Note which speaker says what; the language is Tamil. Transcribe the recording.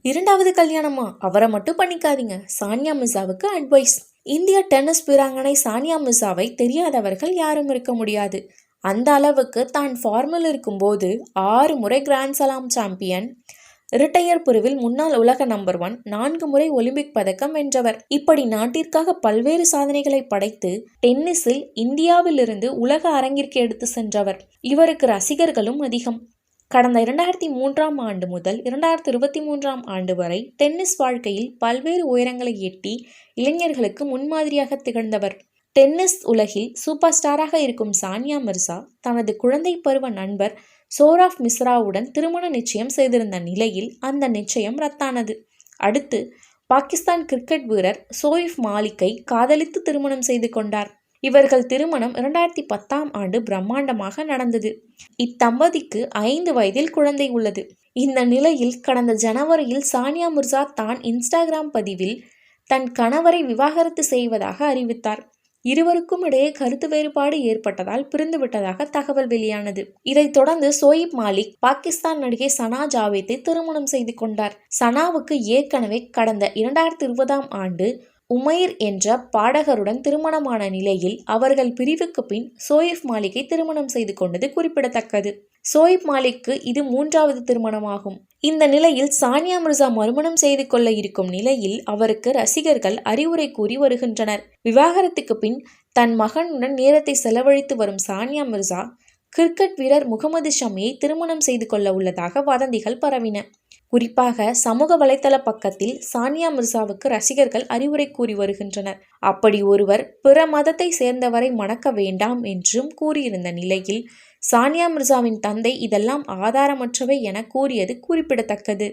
Speaker 1: இரண்டாவது கல்யாணமா? அவரை மட்டும் பண்ணிக்காதீங்க. சானியா மிர்சாவுக்கு அட்வைஸ். இந்திய டென்னிஸ் வீராங்கனை சானியா மிர்சாவை தெரியாதவர்கள் யாரும் இருக்க முடியாது. அந்த அளவுக்கு தான் ஃபார்மில் இருக்கும்போது 6 முறை கிராண்ட் ஸ்லாம் சாம்பியன், ரிட்டையர் பிரிவில் முன்னாள் உலக நம்பர் 1, 4 முறை ஒலிம்பிக் பதக்கம் வென்றவர். இப்படி நாட்டிற்காக பல்வேறு சாதனைகளை படைத்து டென்னிஸில் இந்தியாவிலிருந்து உலக அரங்கிற்கு எடுத்து சென்றவர். இவருக்கு ரசிகர்களும் அதிகம். கடந்த 2003ஆம் ஆண்டு முதல் 2023ஆம் ஆண்டு வரை டென்னிஸ் வாழ்க்கையில் பல்வேறு உயரங்களை எட்டி இளைஞர்களுக்கு முன்மாதிரியாக திகழ்ந்தவர். டென்னிஸ் உலகில் சூப்பர் ஸ்டாராக இருக்கும் சானியா மிர்சா தனது குழந்தை பருவ நண்பர் சோராவ் மிஸ்ராவுடன் திருமண நிச்சயம் செய்திருந்த நிலையில் அந்த நிச்சயம் ரத்தானது. அடுத்து பாகிஸ்தான் கிரிக்கெட் வீரர் ஷோயிப் மாலிக்கை காதலித்து திருமணம் செய்து கொண்டார். இவர்கள் திருமணம் 2010ஆம் ஆண்டு பிரம்மாண்டமாக நடந்தது. இத்தம்பதிக்கு 5 வயதில் குழந்தை உள்ளது. இந்த நிலையில் கடந்த ஜனவரியில் சானியா மிர்சா தான் இன்ஸ்டாகிராம் பதிவில் தன் கணவரை விவாகரத்து செய்வதாக அறிவித்தார். இருவருக்கும் இடையே கருத்து வேறுபாடு ஏற்பட்டதால் பிரிந்துவிட்டதாக தகவல் வெளியானது. இதைத் தொடர்ந்து ஷோயிப் மாலிக் பாகிஸ்தான் நடிகை சனா ஜாவேத்தை திருமணம் செய்து கொண்டார். சனாவுக்கு ஏற்கனவே கடந்த 2020ஆம் ஆண்டு உமைர் என்ற பாடகருடன் திருமணமான நிலையில் அவர்கள் பிரிவுக்கு பின் ஷோயிப் மாலிக்கை திருமணம் செய்து கொண்டது குறிப்பிடத்தக்கது. ஷோயிப் மாலிக்கு இது 3வது திருமணமாகும். இந்த நிலையில் சானியா மிர்சா மறுமணம் செய்து கொள்ள இருக்கும் நிலையில் அவருக்கு ரசிகர்கள் அறிவுரை கூறி வருகின்றனர். விவாகரத்துக்கு பின் தன் மகனுடன் நேரத்தை செலவழித்து வரும் சானியா மிர்சா கிரிக்கெட் வீரர் முகமது ஷமியை திருமணம் செய்து கொள்ள உள்ளதாக வதந்திகள் பரவின. குறிப்பாக சமூக வலைதள பக்கத்தில் சானியா மிர்சாவுக்கு ரசிகர்கள் அறிவுரை கூறி வருகின்றனர். அப்படி ஒருவர் பிற மதத்தை சேர்ந்தவரை மணக்க வேண்டாம் என்றும் கூறியிருந்த நிலையில் சானியா மிர்சாவின் தந்தை இதெல்லாம் ஆதாரமற்றவை என கூறியது குறிப்பிடத்தக்கது.